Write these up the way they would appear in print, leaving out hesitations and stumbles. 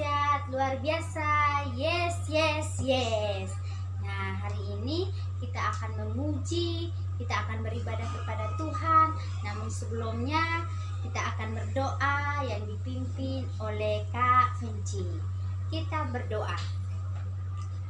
dahsyat, luar biasa. Yes, yes, yes. Nah, hari ini kita akan memuji, kita akan beribadah kepada Tuhan. Namun sebelumnya kita akan berdoa yang dipimpin oleh Kak Fenci. Kita berdoa.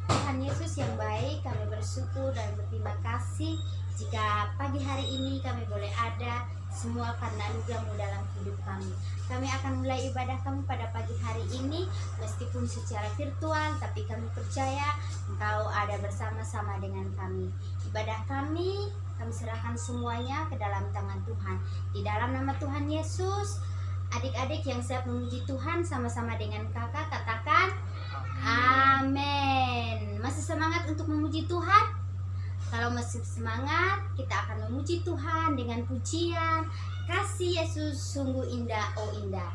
Tuhan Yesus yang baik, kami bersyukur dan berterima kasih jika pagi hari ini kami boleh ada semua karena anugerah-Mu dalam hidup kami. Kami akan mulai ibadah kami pada pagi hari ini meskipun secara virtual, tapi kami percaya Engkau ada bersama-sama dengan kami. Ibadah kami serahkan semuanya ke dalam tangan Tuhan. Di dalam nama Tuhan Yesus, adik-adik yang siap memuji Tuhan sama-sama dengan kakak katakan amin. Masih semangat untuk memuji Tuhan? Kalau masih semangat, kita akan memuji Tuhan dengan pujian Kasih Yesus sungguh indah, oh indah.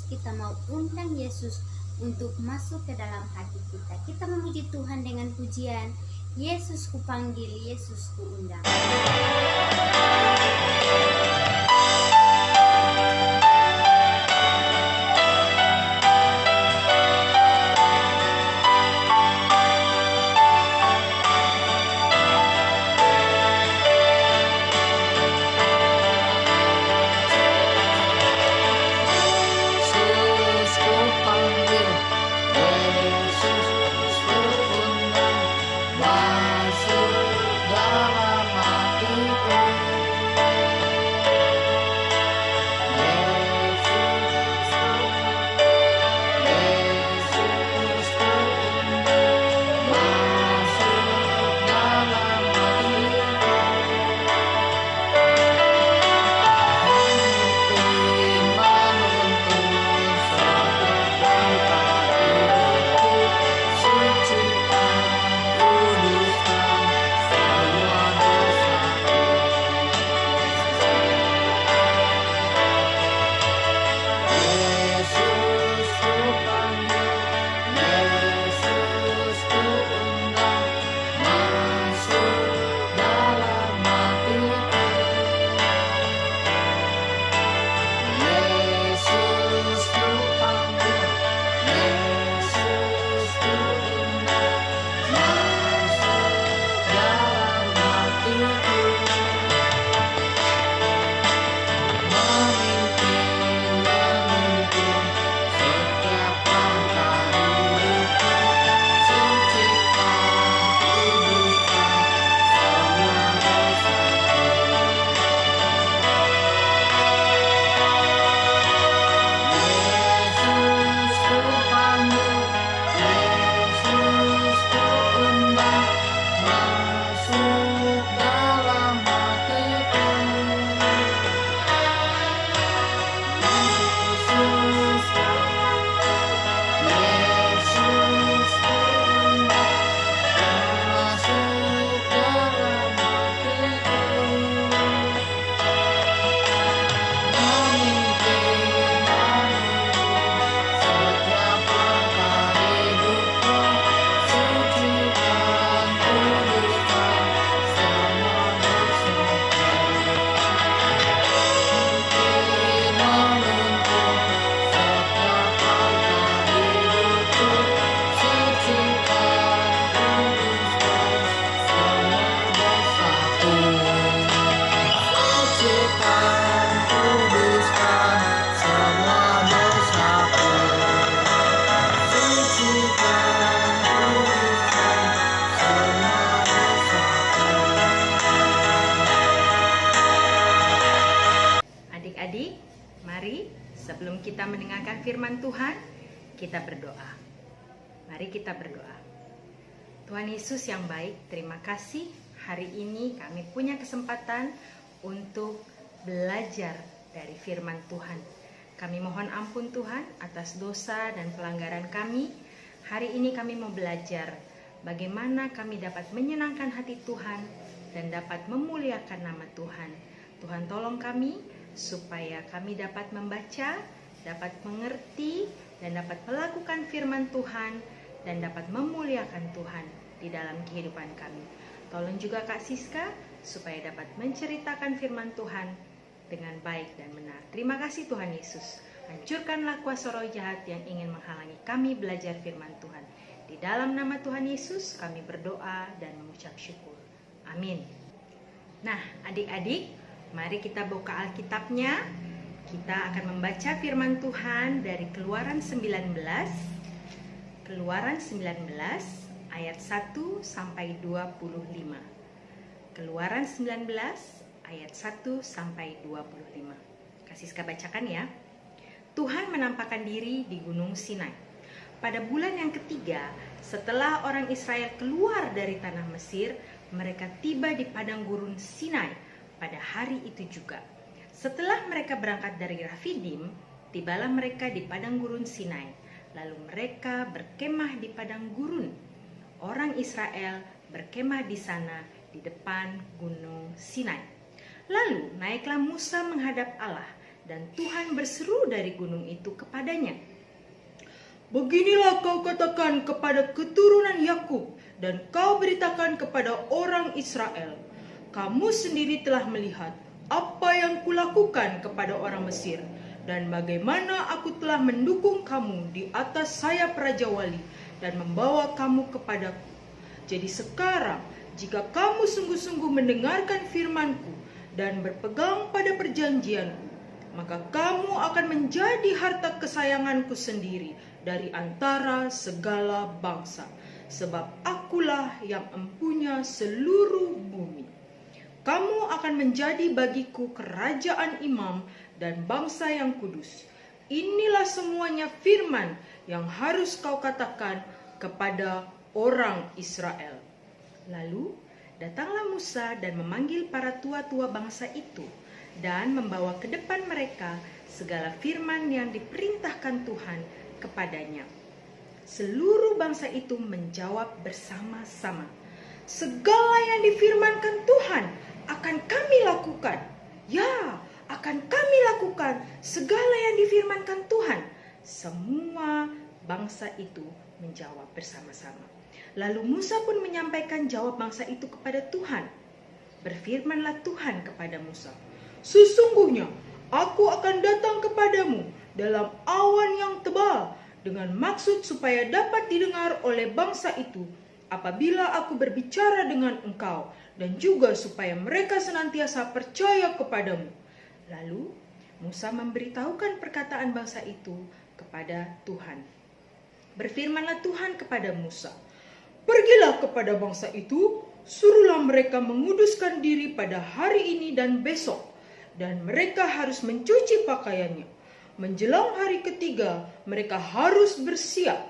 Kita mau undang Yesus untuk masuk ke dalam hati kita. Kita memuji Tuhan dengan pujian Yesus ku panggil, Yesus ku undang. firman Tuhan, kita berdoa. Mari kita berdoa. Tuhan Yesus yang baik, terima kasih hari ini kami punya kesempatan untuk belajar dari firman Tuhan. Kami mohon ampun Tuhan atas dosa dan pelanggaran kami. Hari ini kami mau belajar bagaimana kami dapat menyenangkan hati Tuhan dan dapat memuliakan nama Tuhan. Tuhan tolong kami supaya kami dapat membaca, dapat mengerti, dan dapat melakukan firman Tuhan dan dapat memuliakan Tuhan di dalam kehidupan kami. Tolong juga Kak Siska supaya dapat menceritakan firman Tuhan dengan baik dan benar. Terima kasih Tuhan Yesus. Hancurkanlah kuasa roh jahat yang ingin menghalangi kami belajar firman Tuhan. Di dalam nama Tuhan Yesus kami berdoa dan mengucap syukur. Amin. Nah, adik-adik, mari kita buka Alkitabnya. Kita akan membaca firman Tuhan dari Keluaran 19 ayat 1 sampai 25. Keluaran 19 ayat 1 sampai 25. Kak Siska bacakan ya. Tuhan menampakkan diri di Gunung Sinai. Pada bulan yang ketiga, setelah orang Israel keluar dari tanah Mesir, mereka tiba di padang gurun Sinai pada hari itu juga. Setelah mereka berangkat dari Rafidim, tibalah mereka di padang gurun Sinai. Lalu mereka berkemah di padang gurun. Orang Israel berkemah di sana di depan gunung Sinai. Lalu naiklah Musa menghadap Allah, dan Tuhan berseru dari gunung itu kepadanya. Beginilah kau katakan kepada keturunan Yakub, dan kau beritakan kepada orang Israel. Kamu sendiri telah melihat apa yang kulakukan kepada orang Mesir, dan bagaimana aku telah mendukung kamu di atas sayap Raja Wali dan membawa kamu kepadaku. Jadi sekarang, jika kamu sungguh-sungguh mendengarkan firman-Ku dan berpegang pada perjanjian-Ku, maka kamu akan menjadi harta kesayangan-Ku sendiri dari antara segala bangsa, sebab Akulah yang empunya seluruh bumi. Kamu akan menjadi bagiku kerajaan imam dan bangsa yang kudus. Inilah semuanya firman yang harus kau katakan kepada orang Israel. Lalu datanglah Musa dan memanggil para tua-tua bangsa itu dan membawa ke depan mereka segala firman yang diperintahkan Tuhan kepadanya. Seluruh bangsa itu menjawab bersama-sama, segala yang difirmankan Tuhan akan kami lakukan. Ya, akan kami lakukan segala yang difirmankan Tuhan. Semua bangsa itu menjawab bersama-sama. Lalu Musa pun menyampaikan jawab bangsa itu kepada Tuhan. Berfirmanlah Tuhan kepada Musa, sesungguhnya aku akan datang kepadamu dalam awan yang tebal, dengan maksud supaya dapat didengar oleh bangsa itu apabila aku berbicara dengan engkau, dan juga supaya mereka senantiasa percaya kepadamu. Lalu Musa memberitahukan perkataan bangsa itu kepada Tuhan. Berfirmanlah Tuhan kepada Musa, pergilah kepada bangsa itu, suruhlah mereka menguduskan diri pada hari ini dan besok, dan mereka harus mencuci pakaiannya. Menjelang hari ketiga, mereka harus bersiap,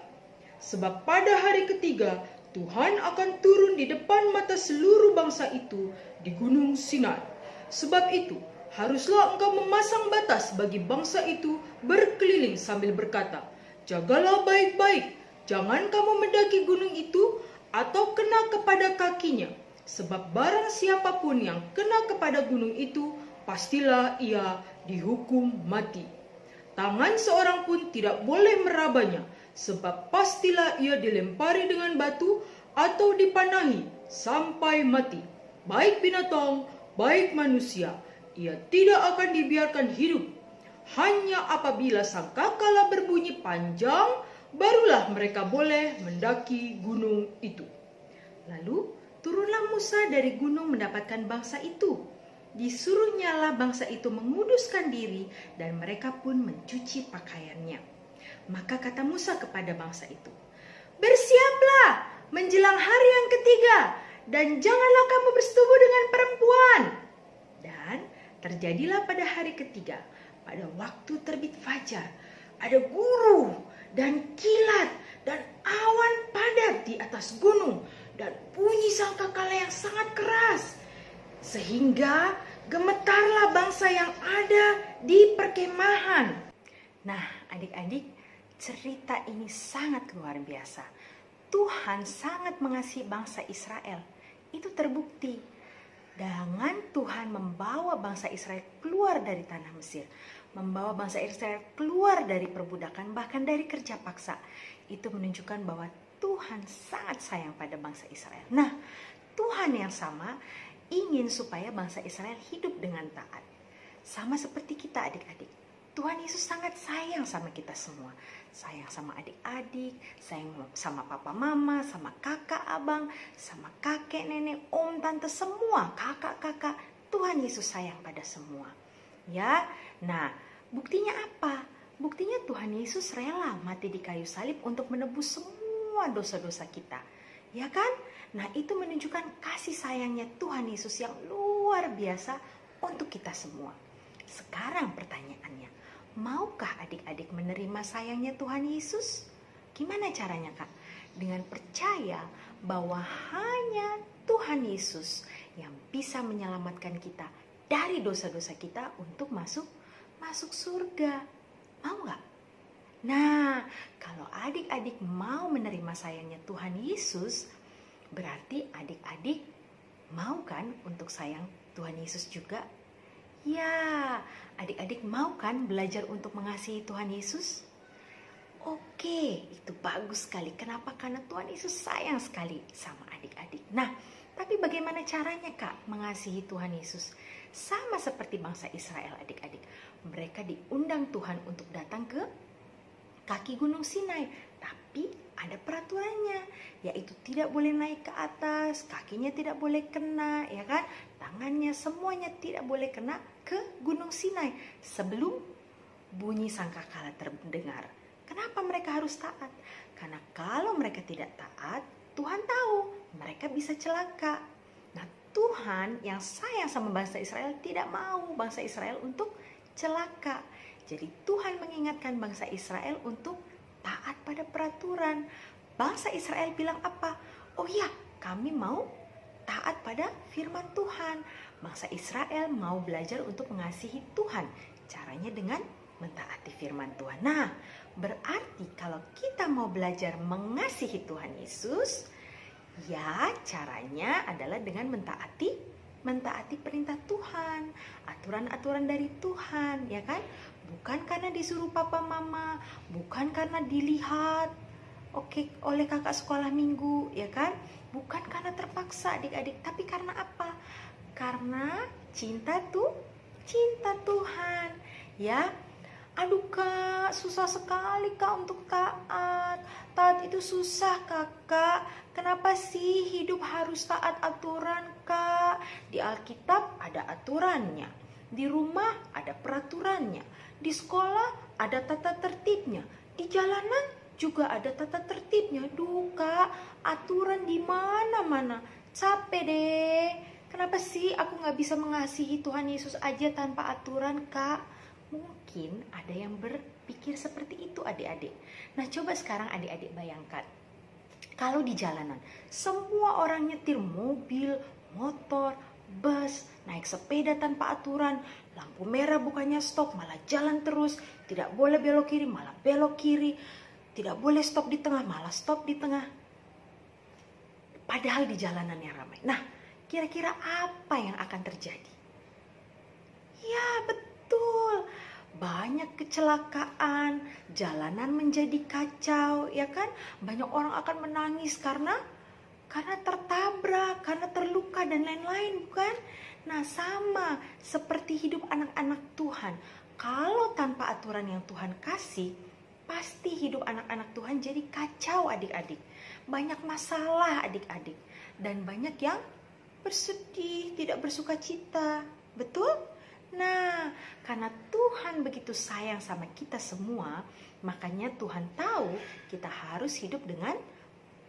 sebab pada hari ketiga Tuhan akan turun di depan mata seluruh bangsa itu di Gunung Sinai. Sebab itu, haruslah engkau memasang batas bagi bangsa itu berkeliling sambil berkata, jagalah baik-baik, jangan kamu mendaki gunung itu atau kena kepada kakinya. Sebab barang siapapun yang kena kepada gunung itu, pastilah ia dihukum mati. Tangan seorang pun tidak boleh merabanya, sebab pastilah ia dilempari dengan batu atau dipanahi sampai mati. Baik binatang, baik manusia, ia tidak akan dibiarkan hidup. Hanya apabila sangkakala berbunyi panjang, barulah mereka boleh mendaki gunung itu. Lalu turunlah Musa dari gunung mendapatkan bangsa itu. Disuruhnyalah bangsa itu menguduskan diri, dan mereka pun mencuci pakaiannya. Maka kata Musa kepada bangsa itu, bersiaplah menjelang hari yang ketiga, dan janganlah kamu bersetubuh dengan perempuan. Dan terjadilah pada hari ketiga, pada waktu terbit fajar, ada guru dan kilat dan awan padat di atas gunung dan bunyi sangkakala yang sangat keras, sehingga gemetarlah bangsa yang ada di perkemahan. Nah, adik-adik, cerita ini sangat luar biasa. Tuhan sangat mengasihi bangsa Israel. Itu terbukti dengan Tuhan membawa bangsa Israel keluar dari tanah Mesir, membawa bangsa Israel keluar dari perbudakan, bahkan dari kerja paksa. Itu menunjukkan bahwa Tuhan sangat sayang pada bangsa Israel. Nah, Tuhan yang sama ingin supaya bangsa Israel hidup dengan taat. Sama seperti kita adik-adik. Tuhan Yesus sangat sayang sama kita semua. Sayang sama adik-adik, sayang sama papa mama, sama kakak abang, sama kakek nenek, om tante, semua kakak-kakak. Tuhan Yesus sayang pada semua. Ya, nah buktinya apa? Buktinya Tuhan Yesus rela mati di kayu salib untuk menebus semua dosa-dosa kita. Ya kan? Nah, itu menunjukkan kasih sayangnya Tuhan Yesus yang luar biasa untuk kita semua. Sekarang pertanyaannya, maukah adik-adik menerima sayangnya Tuhan Yesus? Gimana caranya, Kak? Dengan percaya bahwa hanya Tuhan Yesus yang bisa menyelamatkan kita dari dosa-dosa kita untuk masuk surga. Mau nggak? Nah, kalau adik-adik mau menerima sayangnya Tuhan Yesus, berarti adik-adik mau kan untuk sayang Tuhan Yesus juga? Ya, adik-adik mau kan belajar untuk mengasihi Tuhan Yesus? Oke, itu bagus sekali. Kenapa? Karena Tuhan Yesus sayang sekali sama adik-adik. Nah, tapi bagaimana caranya, Kak, mengasihi Tuhan Yesus? Sama seperti bangsa Israel, adik-adik. Mereka diundang Tuhan untuk datang ke kaki Gunung Sinai, tapi ada peraturannya, yaitu tidak boleh naik ke atas, kakinya tidak boleh kena, ya kan? Tangannya semuanya tidak boleh kena ke Gunung Sinai sebelum bunyi sangkakala terdengar. Kenapa mereka harus taat? Karena kalau mereka tidak taat, Tuhan tahu mereka bisa celaka. Nah, Tuhan yang sayang sama bangsa Israel tidak mau bangsa Israel untuk celaka. Jadi Tuhan mengingatkan bangsa Israel untuk taat pada peraturan. Bangsa Israel bilang apa? Oh ya, kami mau taat pada firman Tuhan. Bangsa Israel mau belajar untuk mengasihi Tuhan. Caranya dengan mentaati firman Tuhan. Nah, berarti kalau kita mau belajar mengasihi Tuhan Yesus, ya caranya adalah dengan mentaati perintah Tuhan, aturan-aturan dari Tuhan, ya kan? Bukan karena disuruh papa mama, bukan karena dilihat oleh kakak sekolah minggu, ya kan? Bukan karena terpaksa adik-adik, tapi karena apa? Karena cinta Tuhan, ya. Aduh Kak, susah sekali Kak untuk taat. Taat itu susah Kakak. Kenapa sih hidup harus taat aturan Kak? Di Alkitab ada aturannya, di rumah ada peraturannya, di sekolah ada tata tertibnya, di jalanan juga ada tata tertibnya. Duh Kak, aturan di mana-mana. Capek deh. Kenapa sih aku gak bisa mengasihi Tuhan Yesus aja tanpa aturan Kak? Mungkin ada yang berpikir seperti itu adik-adik. Nah, coba sekarang adik-adik bayangkan, kalau di jalanan semua orang nyetir mobil, motor, bus, naik sepeda tanpa aturan, lampu merah bukannya stop malah jalan terus, tidak boleh belok kiri malah belok kiri, tidak boleh stop di tengah malah stop di tengah, padahal di jalanan yang ramai. Nah, kira-kira apa yang akan terjadi? Ya betul, banyak kecelakaan, jalanan menjadi kacau, ya kan? Banyak orang akan menangis karena tertabrak, karena terluka dan lain-lain, bukan? Nah, sama seperti hidup anak-anak Tuhan. Kalau tanpa aturan yang Tuhan kasih, pasti hidup anak-anak Tuhan jadi kacau adik-adik. Banyak masalah adik-adik, dan banyak yang bersedih, tidak bersuka cita, betul? Nah, karena Tuhan begitu sayang sama kita semua, makanya Tuhan tahu kita harus hidup dengan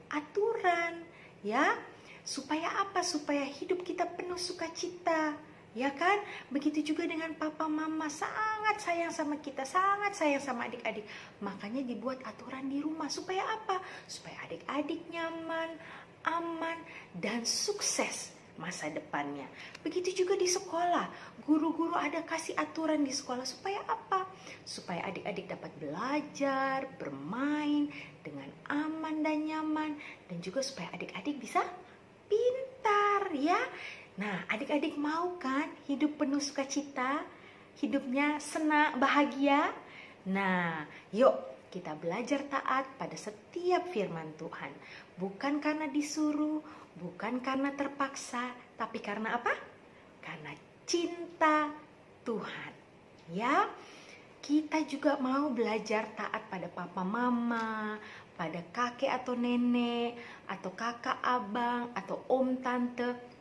aturan, ya. Supaya apa? Supaya hidup kita penuh sukacita, Ya kan? Begitu juga dengan papa mama, sangat sayang sama kita, sangat sayang sama adik-adik. Makanya dibuat aturan di rumah supaya apa? Supaya adik-adik nyaman, aman, dan sukses masa depannya. Begitu juga di sekolah, guru-guru ada kasih aturan di sekolah supaya apa? Supaya adik-adik dapat belajar, bermain dengan aman dan nyaman, dan juga supaya adik-adik bisa pintar ya. Nah, adik-adik mau kan hidup penuh sukacita, hidupnya senang, bahagia? Nah, yuk kita belajar taat pada setiap firman Tuhan. Bukan karena disuruh, bukan karena terpaksa, tapi karena apa? Karena cinta Tuhan. Ya, kita juga mau belajar taat pada papa mama, pada kakek atau nenek, atau kakak abang, atau om tante.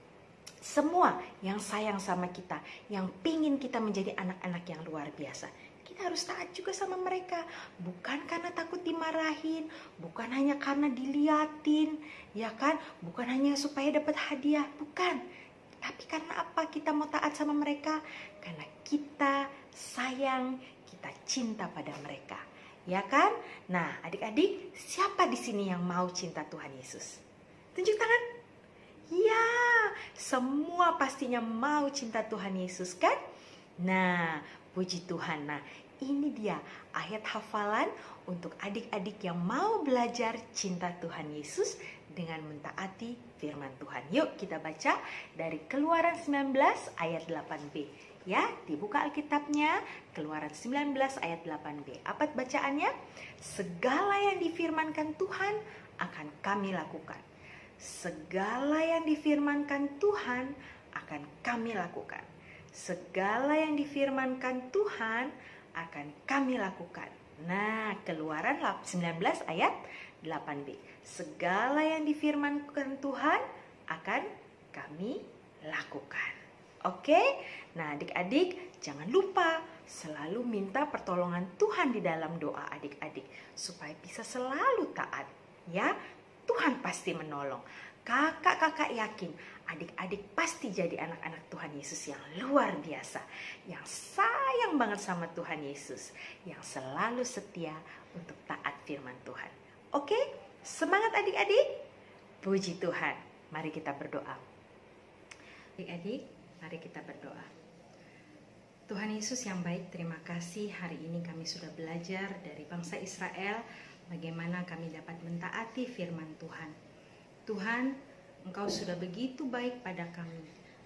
Semua yang sayang sama kita, yang pingin kita menjadi anak-anak yang luar biasa. Kita harus taat juga sama mereka. Bukan karena takut dimarahin, bukan hanya karena diliatin, ya kan? Bukan hanya supaya dapat hadiah, bukan. Tapi karena apa kita mau taat sama mereka? Karena kita sayang, kita cinta pada mereka. Ya kan? Nah, adik-adik, siapa di sini yang mau cinta Tuhan Yesus? Tunjuk tangan. Ya, semua pastinya mau cinta Tuhan Yesus kan? Nah, puji Tuhan. Nah, ini dia ayat hafalan untuk adik-adik yang mau belajar cinta Tuhan Yesus dengan mentaati firman Tuhan. Yuk kita baca dari Keluaran 19 ayat 8b. Ya, dibuka Alkitabnya, Keluaran 19 ayat 8b. Apa bacaannya? Segala yang difirmankan Tuhan akan kami lakukan. Segala yang difirmankan Tuhan akan kami lakukan. Segala yang difirmankan Tuhan akan kami lakukan. Nah, Keluaran 19 ayat 8b. Segala yang difirmankan Tuhan akan kami lakukan. Oke? Nah, adik-adik jangan lupa selalu minta pertolongan Tuhan di dalam doa adik-adik supaya bisa selalu taat. Ya, Tuhan pasti menolong. Kakak-kakak yakin adik-adik pasti jadi anak-anak Tuhan Yesus yang luar biasa, yang sayang banget sama Tuhan Yesus, yang selalu setia untuk taat firman Tuhan. Oke, semangat adik-adik. Puji Tuhan. Mari kita berdoa. Adik-adik, mari kita berdoa. Tuhan Yesus yang baik, terima kasih hari ini kami sudah belajar dari bangsa Israel bagaimana kami dapat mentaati firman Tuhan. Tuhan, Engkau sudah begitu baik pada kami.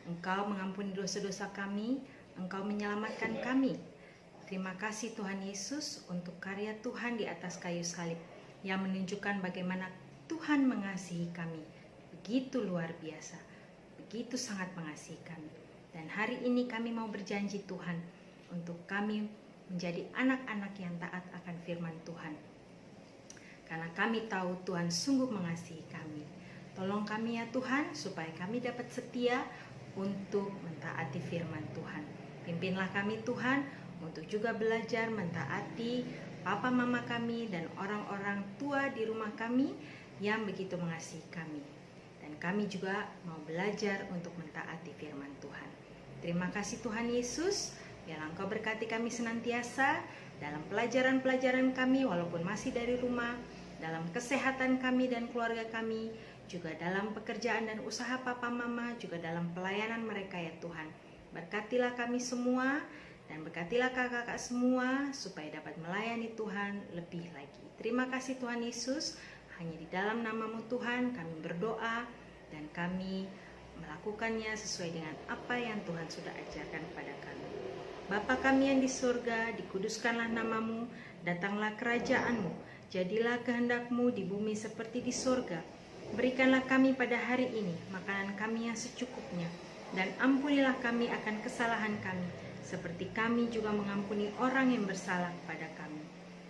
Engkau mengampuni dosa-dosa kami, Engkau menyelamatkan kami. Terima kasih Tuhan Yesus untuk karya Tuhan di atas kayu salib yang menunjukkan bagaimana Tuhan mengasihi kami. Begitu luar biasa, begitu sangat mengasihi kami. Dan hari ini kami mau berjanji Tuhan untuk kami menjadi anak-anak yang taat akan firman Tuhan. Karena kami tahu Tuhan sungguh mengasihi kami. Tolong kami ya Tuhan, supaya kami dapat setia untuk mentaati firman Tuhan. Pimpinlah kami Tuhan, untuk juga belajar mentaati papa mama kami dan orang-orang tua di rumah kami yang begitu mengasihi kami. Dan kami juga mau belajar untuk mentaati firman Tuhan. Terima kasih Tuhan Yesus, biarlah Engkau berkati kami senantiasa dalam pelajaran-pelajaran kami walaupun masih dari rumah, dalam kesehatan kami dan keluarga kami, juga dalam pekerjaan dan usaha papa mama, juga dalam pelayanan mereka ya Tuhan. Berkatilah kami semua dan berkatilah kakak-kakak semua supaya dapat melayani Tuhan lebih lagi. Terima kasih Tuhan Yesus, hanya di dalam nama-Mu Tuhan kami berdoa dan kami melakukannya sesuai dengan apa yang Tuhan sudah ajarkan kepada kami. Bapa kami yang di surga, dikuduskanlah nama-Mu, datanglah kerajaan-Mu, jadilah kehendak-Mu di bumi seperti di surga. Berikanlah kami pada hari ini makanan kami yang secukupnya, dan ampunilah kami akan kesalahan kami, seperti kami juga mengampuni orang yang bersalah kepada kami.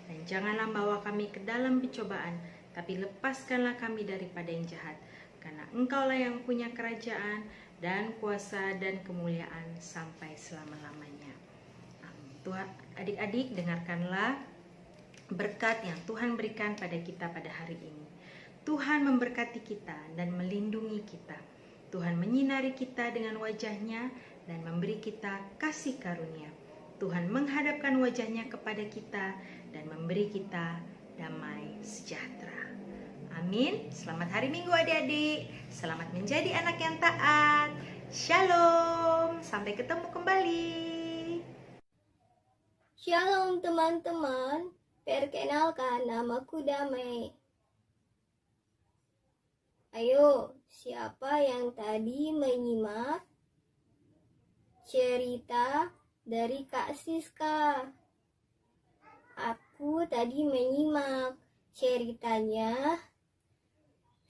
Dan janganlah bawa kami ke dalam pencobaan, tapi lepaskanlah kami daripada yang jahat, karena Engkaulah yang punya kerajaan dan kuasa dan kemuliaan sampai selama-lamanya. Amin. Tuhan, adik-adik, dengarkanlah berkat yang Tuhan berikan pada kita pada hari ini. Tuhan memberkati kita dan melindungi kita. Tuhan menyinari kita dengan wajah-Nya dan memberi kita kasih karunia. Tuhan menghadapkan wajahnya kepada kita dan memberi kita damai sejahtera. Amin. Selamat hari Minggu adik-adik. Selamat menjadi anak yang taat. Shalom. Sampai ketemu kembali. Shalom teman-teman. Perkenalkan, namaku Damai. Ayo, siapa yang tadi menyimak cerita dari Kak Siska? Aku tadi menyimak ceritanya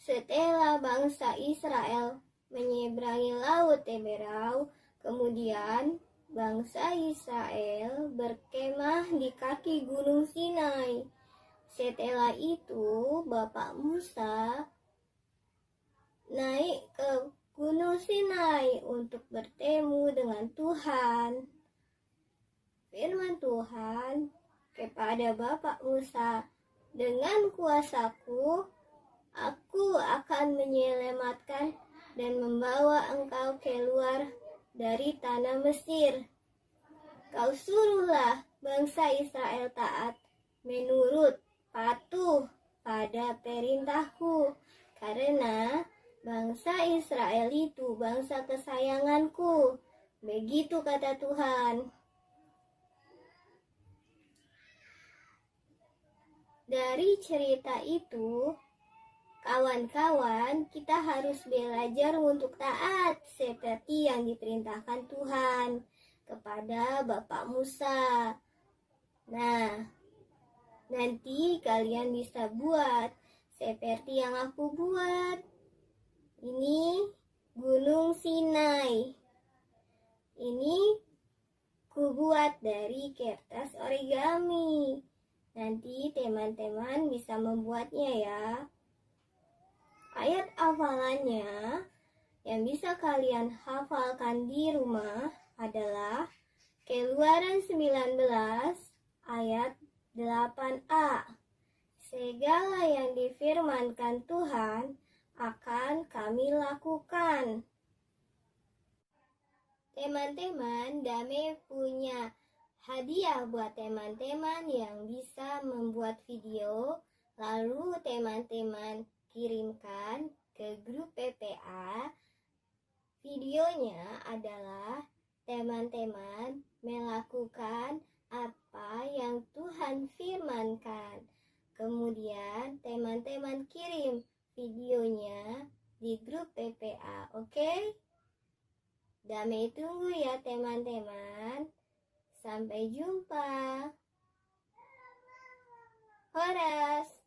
setelah bangsa Israel menyeberangi Laut Teberau, kemudian bangsa Israel berkemah di kaki Gunung Sinai. Setelah itu, Bapak Musa naik ke Gunung Sinai untuk bertemu dengan Tuhan. Firman Tuhan kepada Bapak Musa, "Dengan kuasaku, aku akan menyelamatkan dan membawa engkau keluar dari tanah Mesir. Kau suruhlah bangsa Israel taat, menurut, patuh pada perintahku, karena bangsa Israel itu bangsa kesayanganku." Begitu kata Tuhan. Dari cerita itu, kawan-kawan, kita harus belajar untuk taat seperti yang diperintahkan Tuhan kepada Bapak Musa. Nah, nanti kalian bisa buat seperti yang aku buat. Ini Gunung Sinai. Ini ku buat dari kertas origami. Nanti teman-teman bisa membuatnya ya. Ayat hafalannya yang bisa kalian hafalkan di rumah adalah Keluaran 19 ayat 8a. Segala yang difirmankan Tuhan akan kami lakukan. Teman-teman, Damai punya hadiah buat teman-teman yang bisa membuat video, lalu teman-teman kirimkan ke grup PPA. Videonya adalah teman-teman melakukan apa yang Tuhan firmankan. Kemudian teman-teman kirim videonya di grup PPA, oke? Damai tunggu ya teman-teman. Sampai jumpa. Horas.